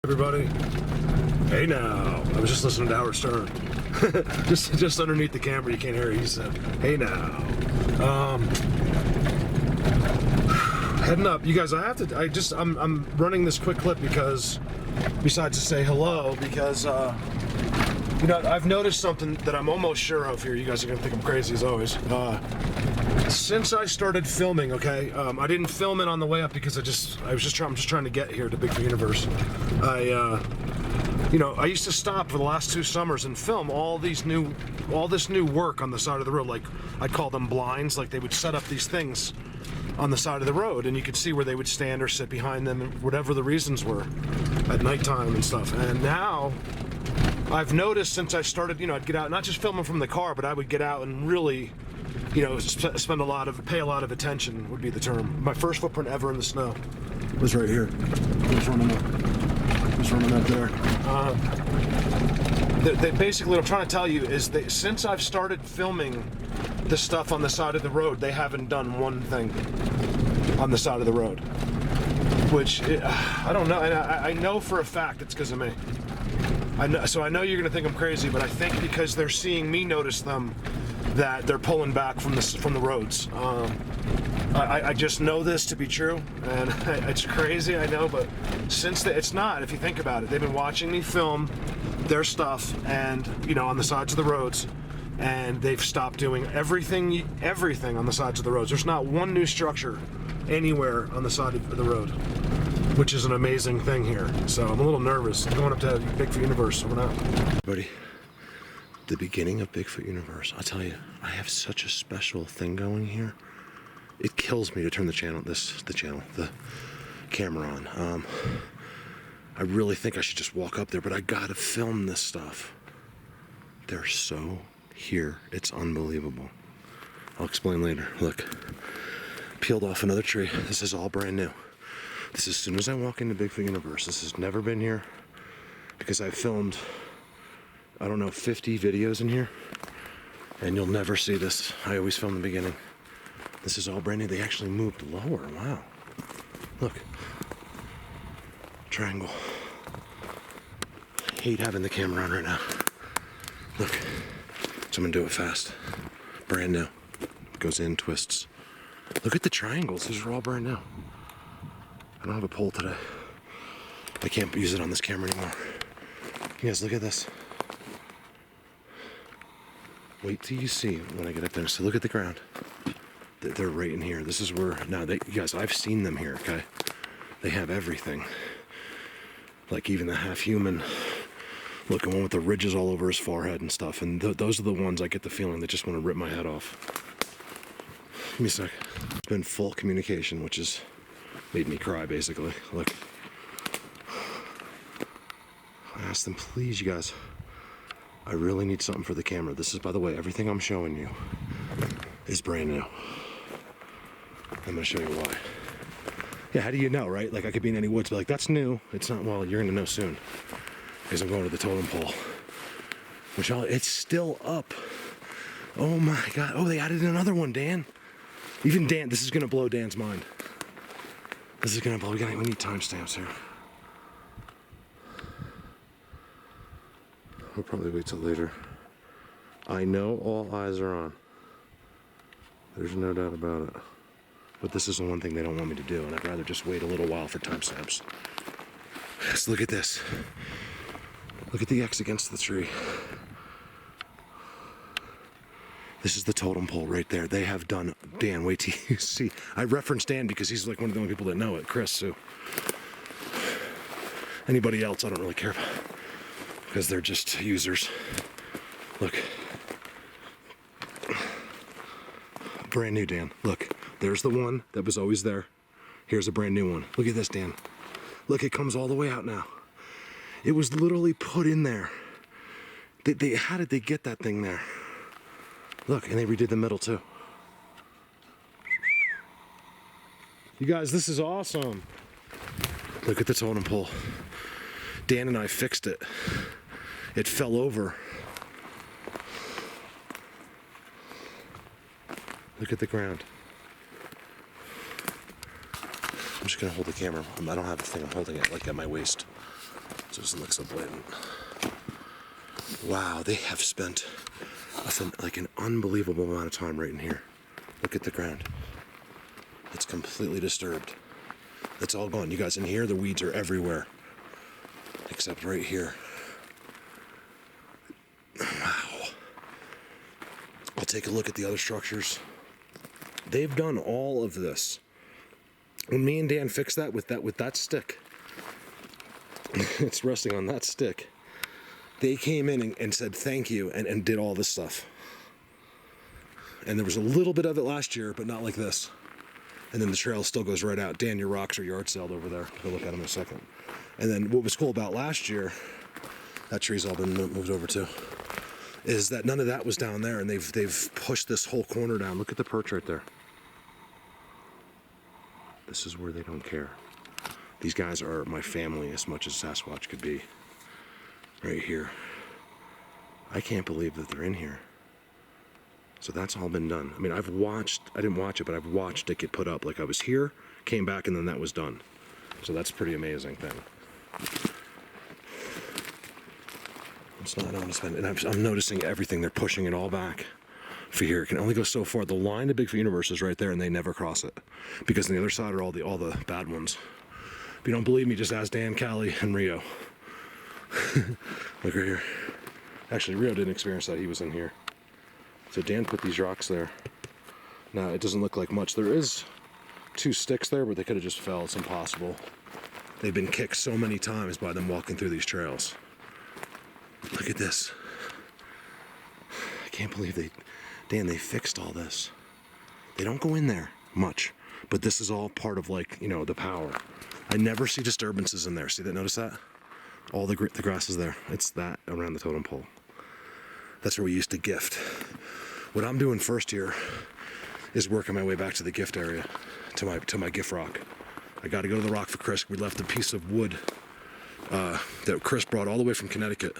Everybody, hey now. I was just listening to Howard Stern. just underneath the camera, you can't hear it. He said, hey now. Heading up, you guys. I'm running this quick clip because, besides to say hello, because I've noticed something that I'm almost sure of here. You guys are gonna think I'm crazy as always. Since I started filming, okay, I didn't film it on the way up because I'm just trying to get here to Bigfoot Universe. I used to stop for the last 2 summers and film all this new work on the side of the road. Like, I'd call them blinds. Like, they would set up these things on the side of the road, and you could see where they would stand or sit behind them, and whatever the reasons were, at nighttime and stuff. And now, I've noticed since I started, I'd get out, not just filming from the car, but I would get out and really, pay a lot of attention would be the term. My first footprint ever in the snow was right here. It was running up there. Basically, what I'm trying to tell you is that since I've started filming the stuff on the side of the road, they haven't done one thing on the side of the road. Which, I don't know, and I know for a fact it's because of me. I know you're going to think I'm crazy, but I think because they're seeing me notice them, that they're pulling back from the roads. I just know this to be true, and it's crazy, I know, but it's not, if you think about it. They've been watching me film their stuff and, on the sides of the roads, and they've stopped doing everything on the sides of the roads. There's not one new structure anywhere on the side of the road, which is an amazing thing here. So I'm a little nervous. I'm going up to Bigfoot Universe. Over now. Everybody, the beginning of Bigfoot Universe. I'll tell you, I have such a special thing going here. It kills me to turn the camera on. I really think I should just walk up there, but I gotta film this stuff. They're so here. It's unbelievable. I'll explain later. Look, peeled off another tree. This is all brand new. This is as soon as I walk into Bigfoot Universe. This has never been here because I've filmed, I don't know, 50 videos in here, and you'll never see this. I always film the beginning. This is all brand new. They actually moved lower. Wow. Look. Triangle. I hate having the camera on right now. Look. So I'm gonna do it fast. Brand new. Goes in, twists. Look at the triangles. These are all brand new. I don't have a pole today. I can't use it on this camera anymore. You guys, look at this. Wait till you see when I get up there. So look at the ground. They're right in here. This is where, you guys, I've seen them here, okay? They have everything. Like even the half-human looking one with the ridges all over his forehead and stuff. And those are the ones I get the feeling that just want to rip my head off. Give me a sec. It's been full communication, which has made me cry, basically. Look. I asked them, please, you guys, I really need something for the camera. This is, by the way, everything I'm showing you is brand new. I'm gonna show you why. Yeah, how do you know, right? Like, I could be in any woods, but like, that's new. It's not, well, you're gonna know soon. Because I'm going to the totem pole. It's still up. Oh my God. Oh, they added another one, Dan. Even Dan, this is gonna blow Dan's mind. This is gonna blow, we need timestamps here. I'll probably wait till later. I know all eyes are on. There's no doubt about it. But this is the one thing they don't want me to do, and I'd rather just wait a little while for timestamps. Let's look at this. Look at the X against the tree. This is the totem pole right there. They have done, Dan, wait till you see. I referenced Dan because he's like one of the only people that know it. Chris, Sue. Anybody else, I don't really care about, because they're just users. Look. Brand new, Dan. Look, there's the one that was always there. Here's a brand new one. Look at this, Dan. Look, it comes all the way out now. It was literally put in there. How did they get that thing there? Look, and they redid the middle too. You guys, this is awesome. Look at the totem pole. Dan and I fixed it. It fell over. Look at the ground. I'm just gonna hold the camera. I don't have a thing, I'm holding it like at my waist. doesn't look so blatant. Wow, they have spent like an unbelievable amount of time right in here. Look at the ground. It's completely disturbed. It's all gone. You guys, in here, the weeds are everywhere. Except right here. Wow. I'll take a look at the other structures. They've done all of this. When me and Dan fixed that with that stick, it's resting on that stick. They came in and said thank you and did all this stuff. And there was a little bit of it last year, but not like this. And then the trail still goes right out. Dan, your rocks are yard saled over there. We'll look at them in a second. And then what was cool about last year, that tree's all been moved over too, is that none of that was down there, and they've pushed this whole corner down. Look at the perch right there. This is where they don't care. These guys are my family as much as Sasquatch could be. Right here. I can't believe that they're in here. So that's all been done. I mean, I didn't watch it, but I've watched it get put up. Like I was here, came back, and then that was done. So that's a pretty amazing thing. It's not, I don't want to spend, and I'm noticing everything. They're pushing it all back. For here, it can only go so far. The line to Bigfoot Universe is right there, and they never cross it. Because on the other side are all the bad ones. If you don't believe me, just ask Dan, Callie, and Rio. Look right here. Actually, Rio didn't experience that. He was in here. So Dan put these rocks there. Now, it doesn't look like much. There is 2 sticks there, but they could have just fell. It's impossible. They've been kicked so many times by them walking through these trails. Look at this. I can't believe they fixed all this. They don't go in there much, but this is all part of, like, you know, the power. I never see disturbances in there. See that? Notice that? All the grass is there. It's that around the totem pole. That's where we used to gift. What I'm doing first here is working my way back to the gift area, to my gift rock. I got to go to the rock for Chris. We left a piece of wood that Chris brought all the way from Connecticut,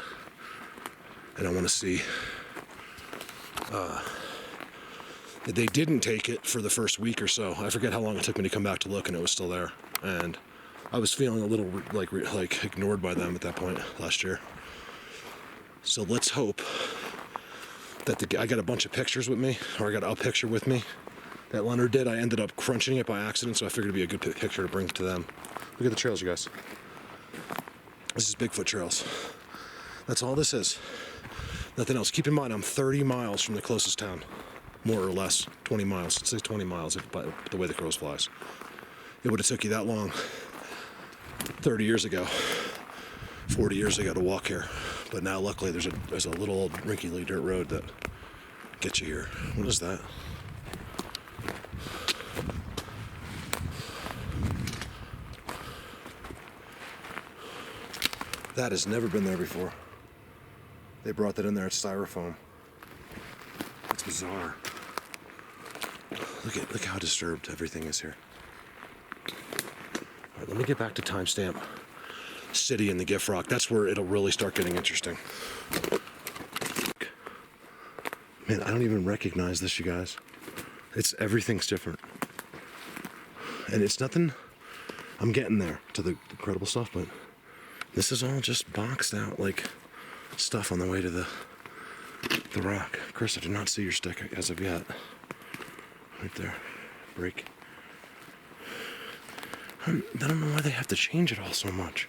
and I want to see. They didn't take it for the first week or so. I forget how long it took me to come back to look, and it was still there. And I was feeling a little like ignored by them at that point last year. So let's hope that I got a bunch of pictures with me, or I got a picture with me that Leonard did. I ended up crunching it by accident, so I figured it'd be a good picture to bring to them. Look at the trails, you guys. This is Bigfoot trails. That's all this is. Nothing else. Keep in mind, I'm 30 miles from the closest town. More or less, 20 miles. Let's say 20 miles, by the way the crows flies. It would have took you that long 30 years ago, 40 years ago to walk here. But now, luckily, there's a little old rinky dirt road that gets you here. What is that? That has never been there before. They brought that in there. It's styrofoam. It's bizarre. Look how disturbed everything is here. All right, let me get back to timestamp city and the gift rock. That's where it'll really start getting interesting. Man, I don't even recognize this, you guys. Everything's different. And it's nothing, I'm getting there to the incredible stuff, but this is all just boxed out like stuff on the way to the rock. Chris, I did not see your stick as of yet. Right there. Break. I don't know why they have to change it all so much.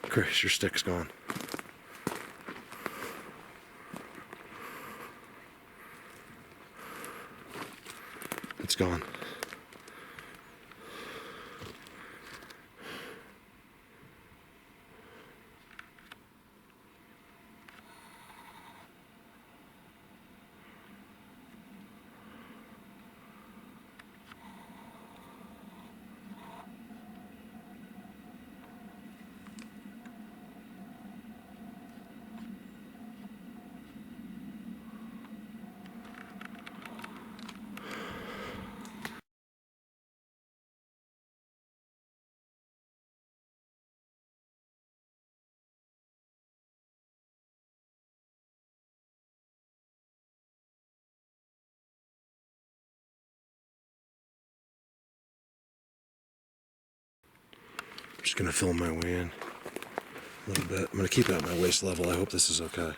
Chris, your stick's gone. It's gone. just gonna film my way in a little bit. I'm gonna keep it at my waist level. I hope this is okay.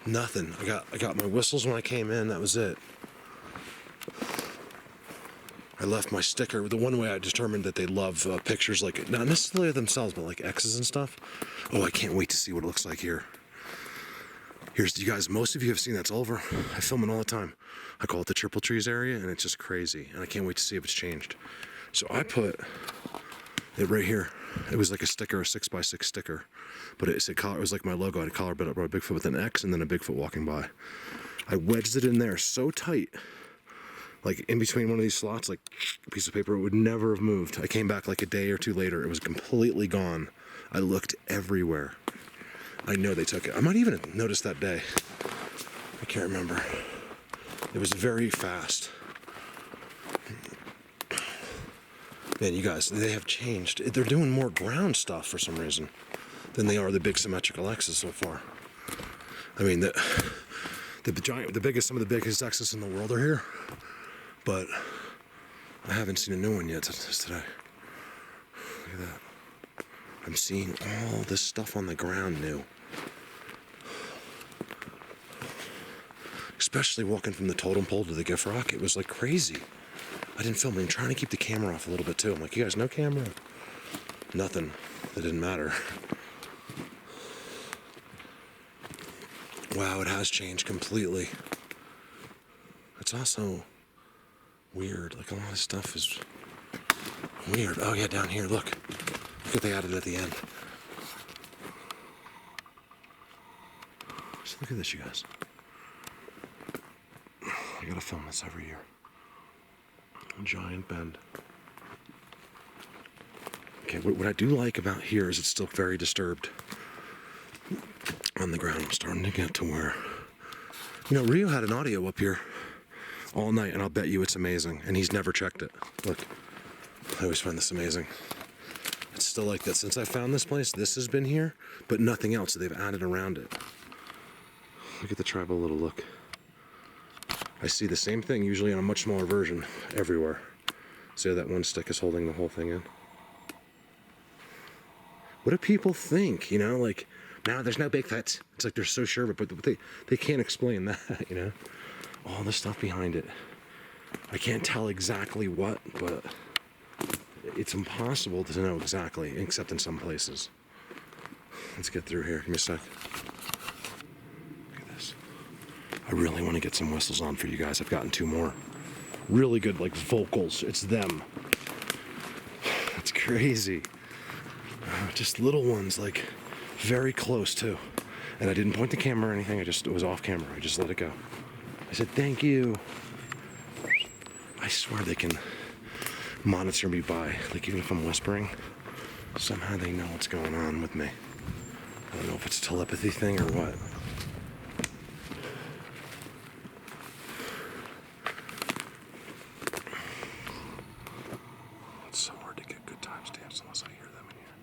Nothing. I got my whistles when I came in. That was it. I left my sticker. The one way I determined that they love pictures, like not necessarily of themselves, but like X's and stuff. Oh, I can't wait to see what it looks like here. Here's, you guys, most of you have seen that's over. I film it all the time. I call it the Triple Trees area, and it's just crazy. And I can't wait to see if it's changed. So I put it right here. It was like a sticker, a 6x6 sticker. But it said, it was like my logo. I had a collar bit up by a Bigfoot with an X and then a Bigfoot walking by. I wedged it in there so tight, like in between one of these slots, like a piece of paper, it would never have moved. I came back like a day or two later. It was completely gone. I looked everywhere. I know they took it. I might even have noticed that day. I can't remember. It was very fast. Man, you guys, they have changed. They're doing more ground stuff for some reason than they are the big symmetrical X's so far. I mean, some of the biggest X's in the world are here, but I haven't seen a new one yet today. Look at that. I'm seeing all this stuff on the ground new. Especially walking from the totem pole to the gift rock, it was like crazy. I didn't film it. I'm trying to keep the camera off a little bit too. I'm like, you guys, no camera. Nothing. It didn't matter. Wow, it has changed completely. It's also weird. Like a lot of stuff is weird. Oh yeah, down here, look. Look what they added at the end. Just look at this, you guys. I gotta film this every year. A giant bend. Okay, what I do like about here is it's still very disturbed. On the ground, I'm starting to get to where, you know, Rio had an audio up here all night, and I'll bet you it's amazing, and he's never checked it. Look, I always find this amazing. It's still like that. Since I found this place, this has been here, but nothing else that they've added around it. Look at the tribal little look. I see the same thing, usually on a much smaller version, everywhere. See how that one stick is holding the whole thing in? What do people think, you know, like, no, there's no Bigfoots. It's like they're so sure of it, but they can't explain that, you know? All the stuff behind it. I can't tell exactly what, but it's impossible to know exactly, except in some places. Let's get through here. Give me a sec. Look at this. I really want to get some whistles on for you guys. I've gotten 2 more. Really good, like, vocals. It's them. It's crazy. Just little ones, like, very close too. And I didn't point the camera or anything, it was off camera. I just let it go. I said, thank you. I swear they can monitor me by, like, even if I'm whispering, somehow they know what's going on with me. I don't know if it's a telepathy thing or what. It's so hard to get good timestamps unless I hear them in here.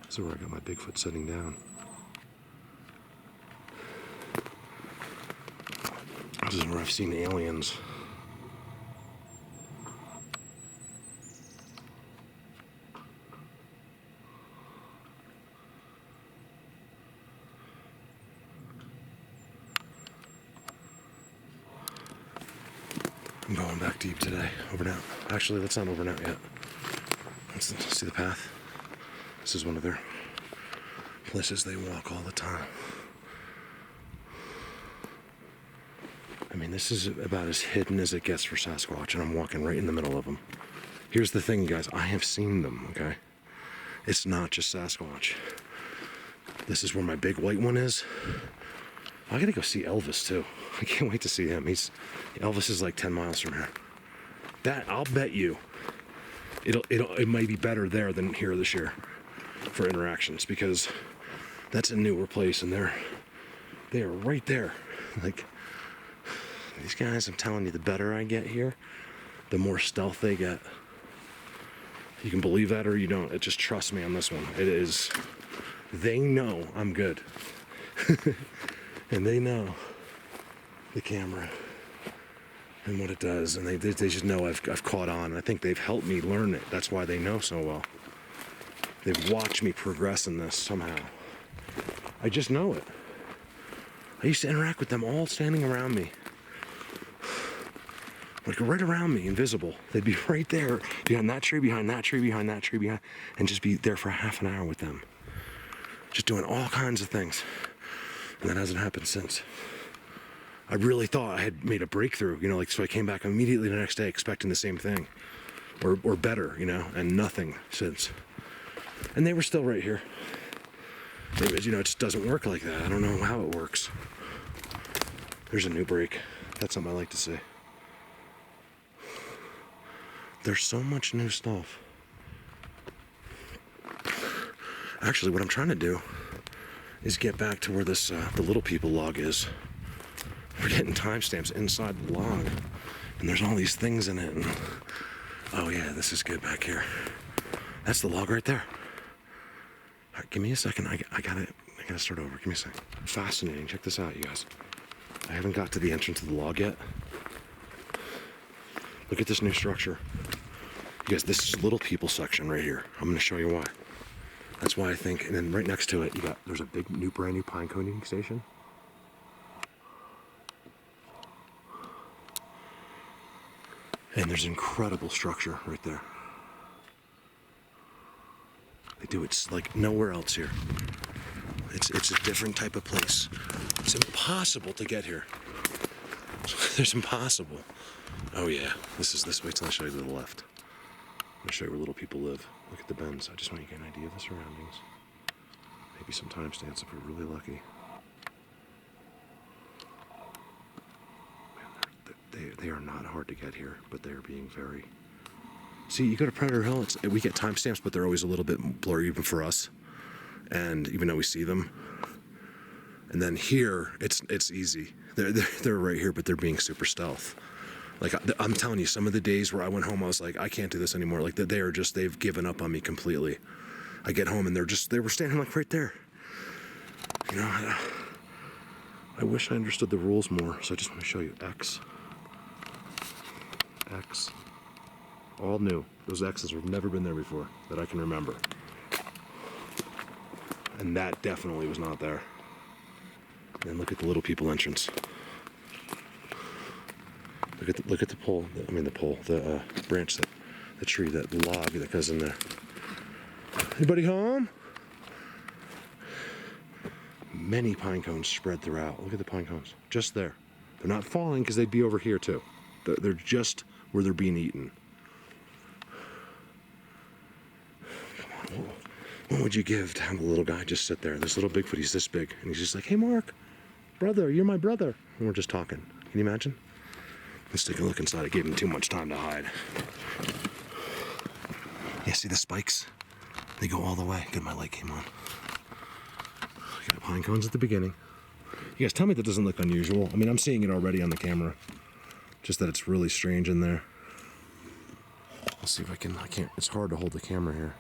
This is where I got my Bigfoot sitting down. This is where I've seen aliens. I'm going back deep today, over and out. Actually, that's not over and out yet. Let's see the path. This is one of their places they walk all the time. I mean, this is about as hidden as it gets for Sasquatch, and I'm walking right in the middle of them. Here's the thing, guys. I have seen them, okay? It's not just Sasquatch. This is where my big white one is. I gotta go see Elvis, too. I can't wait to see him. Elvis is like 10 miles from here. That, I'll bet you, it might be better there than here this year for interactions, because that's a newer place, and they are right there. Like, these guys, I'm telling you, the better I get here, the more stealth they get. You can believe that or you don't. It just trust me on this one. It is, they know I'm good. And they know the camera and what it does, and they just know I've caught on. And I think they've helped me learn it. That's why they know so well. They've watched me progress in this somehow. I just know it. I used to interact with them all standing around me. Like right around me, invisible. They'd be right there, behind that tree, behind that tree, behind that tree, behind, and just be there for half an hour with them. Just doing all kinds of things. And that hasn't happened since. I really thought I had made a breakthrough, you know, like, so I came back immediately the next day expecting the same thing. Or better, you know, and nothing since. And they were still right here. It was, you know, it just doesn't work like that. I don't know how it works. There's a new break. That's something I like to see. There's so much new stuff. Actually, what I'm trying to do is get back to where this the little people log is. We're getting timestamps inside the log, and there's all these things in it. And, oh yeah, this is good back here. That's the log right there. All right, give me a second. I gotta start over. Give me a second. Fascinating. Check this out, you guys. I haven't got to the entrance of the log yet. Look at this new structure. You guys, this is little people section right here. I'm gonna show you why. That's why I think, and then right next to it, there's a big brand new pine coning station. And there's incredible structure right there. They do it like nowhere else here. It's a different type of place. It's impossible to get here. There's impossible. Oh yeah, this. Wait till I show you to the left. I'm gonna show you where little people live. Look at the bends. I just want you to get an idea of the surroundings. Maybe some timestamps if we're really lucky. Man, they are not hard to get here, but they are being very. See, you go to Predator Hill, we get timestamps, but they're always a little bit blurry even for us. And even though we see them. And then here, it's easy. They're right here, but they're being super stealth. Like, I'm telling you, some of the days where I went home, I was like, I can't do this anymore. Like, they've given up on me completely. I get home and they were standing like right there. You know, I wish I understood the rules more. So I just want to show you X. All new. Those X's have never been there before that I can remember. And that definitely was not there. And look at the little people entrance. Look at the pole. The branch, the tree, that log that goes in there. Anybody home? Many pine cones spread throughout. Look at the pine cones, just there. They're not falling because they'd be over here too. They're just where they're being eaten. Come on, what would you give to have a little guy just sit there? This little Bigfoot, he's this big, and he's just like, "Hey, Mark, brother, you're my brother," and we're just talking. Can you imagine? Let's take a look inside. I gave him too much time to hide. Yeah, see the spikes? They go all the way. Good, my light came on. I got pine cones at the beginning. You guys, tell me that doesn't look unusual. I mean, I'm seeing it already on the camera. Just that it's really strange in there. Let's see if I can't, it's hard to hold the camera here.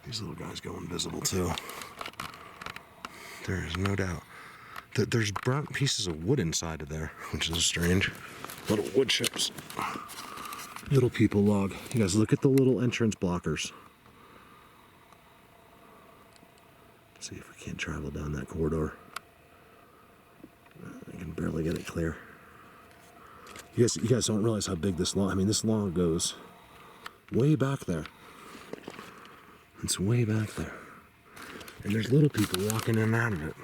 These little guys go invisible too. There is no doubt. There's burnt pieces of wood inside of there, which is strange. Little wood chips. Little people log. You guys, look at the little entrance blockers. Let's see if we can't travel down that corridor. I can barely get it clear. You guys don't realize how big this log. I mean, this log goes way back there. It's way back there. And there's little people walking in and out of it.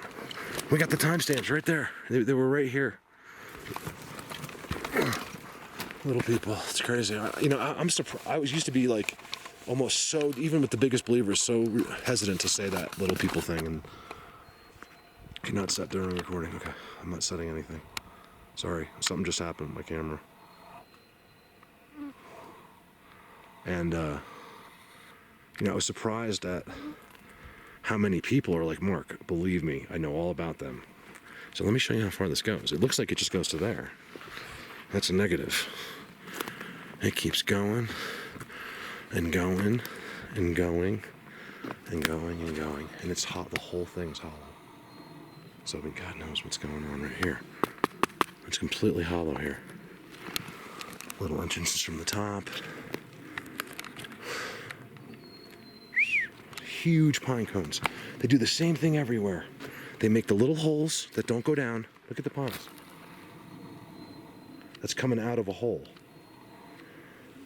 We got the timestamps right there. They were right here. Little people, it's crazy. I'm surprised. I used to be like almost so, even with the biggest believers, so hesitant to say that little people thing. And cannot set during recording. Okay, I'm not setting anything. Sorry, something just happened with my camera. And I was surprised at how many people are like, "Mark, believe me, I know all about them." So let me show you how far this goes. It looks like it just goes to there. That's a negative. It keeps going and going and going and going and going, and it's hot. The whole thing's hollow. So I mean, God knows what's going on right here. It's completely hollow here. Little entrances from the top. Huge pine cones. They do the same thing everywhere. They make the little holes that don't go down. Look at the pines. That's coming out of a hole.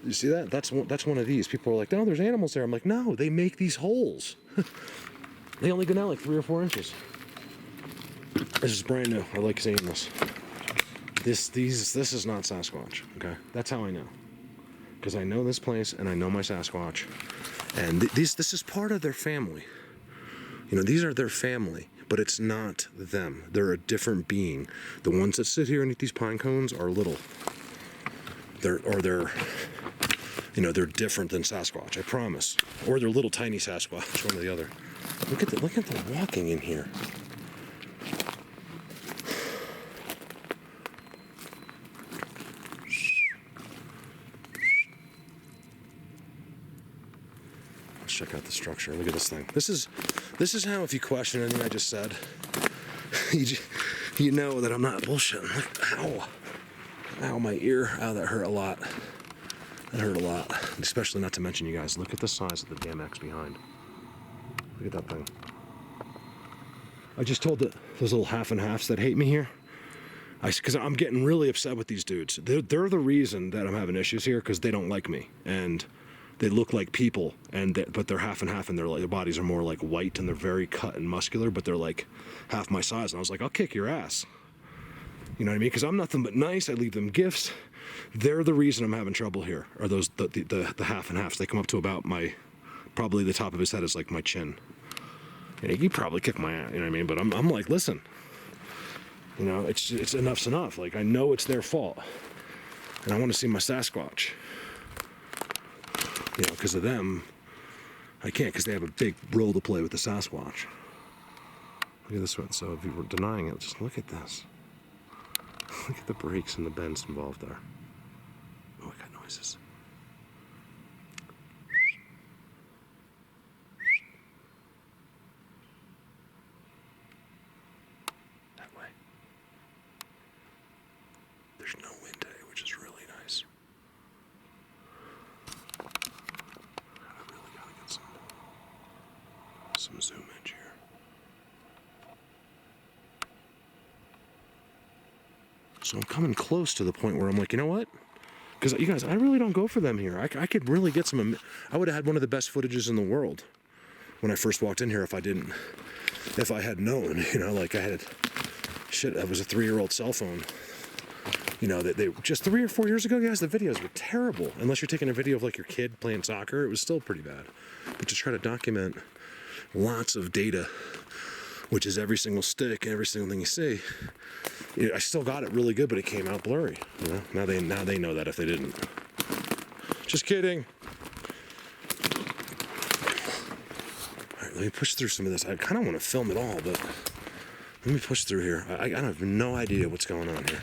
You see that? That's one of these. People are like, no, there's animals there. I'm like, no, they make these holes. They only go down like 3 or 4 inches. This is brand new. I like seeing this. This is not Sasquatch. Okay, that's how I know. Because I know this place and I know my Sasquatch, and this is part of their family. You know, these are their family, but it's not them. They're a different being. The ones that sit here and eat these pine cones are little. They're different than Sasquatch. I promise. Or they're little tiny Sasquatch, one or the other. Look at the walking in here. Check out the structure. Look at this thing. This is how, if you question anything I just said, you know that I'm not bullshitting. Look, ow, my ear. Ow, that hurt a lot. That hurt a lot. Especially, not to mention, you guys, look at the size of the damn X behind. Look at that thing. I just told those little half and halves that hate me here, because I'm getting really upset with these dudes. They're the reason that I'm having issues here, because they don't like me, and they look like people, but they're half and half, and their bodies are more like white, and they're very cut and muscular, but they're like half my size. And I was like, I'll kick your ass. You know what I mean? Because I'm nothing but nice. I leave them gifts. They're the reason I'm having trouble here. Are those the half and halves? They come up to about probably the top of his head is like my chin. And he probably kick my ass. You know what I mean? But I'm like, listen. You know, it's enough's enough. Like, I know it's their fault, and I want to see my Sasquatch. You know, because of them, I can't, because they have a big role to play with the Sasquatch. Look at this one. So if you were denying it, just look at this. Look at the breaks and the bends involved there. Oh, I got noises. That way. There's no wind today, which is really nice. Some zoom edge here. So I'm coming close to the point where I'm like, you know what? Because you guys, I really don't go for them here. I could really get some. I would have had one of the best footages in the world when I first walked in here if I had known. You know, like I had shit. That was a 3-year-old cell phone. You know, they just 3 or 4 years ago, guys, the videos were terrible. Unless you're taking a video of like your kid playing soccer, it was still pretty bad. But to try to document lots of data, which is every single stick, every single thing you see. I still got it really good, but it came out blurry. You know, now they know that if they didn't. Just kidding. All right, let me push through some of this. I kind of want to film it all, but let me push through here. I have no idea what's going on here.